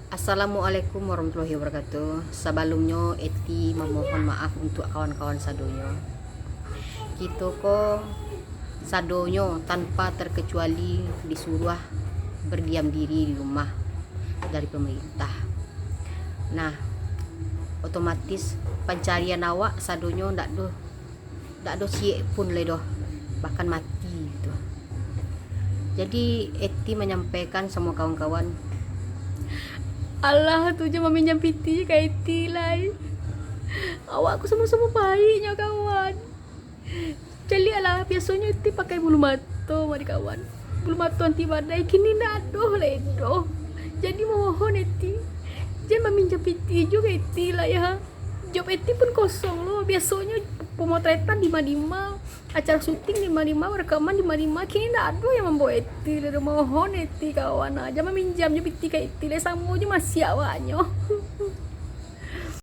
Assalamualaikum warahmatullahi wabarakatuh. Sebelumnya Eti memohon maaf untuk kawan-kawan sadonyo. Kita ko sadonyo tanpa terkecuali disuruh berdiam diri di rumah dari pemerintah. Nah, otomatis pencarian awak sadonyo ndak do siek pun le doh, bahkan mati gitu. Jadi Eti menyampaikan semua kawan-kawan, Allah tu je meminjam piti kat Eti lah. Awak aku sama-sama baiknya kawan. Cali lah biasanya Eti pakai bulu mata mari kawan. Bulu mata anti badai kini nak aduh ledoh. Jadi mohon Eti jangan meminjam piti juga Eti lah ya. Job Eti pun kosong loh. Biasanya pemotretan di Madima, acara syuting di Madima, rekaman di Madima. Kini nak ada yang membawa Eti. Mohon Eti kawan aja meminjam je piti kat Eti lah sama je masih awaknya.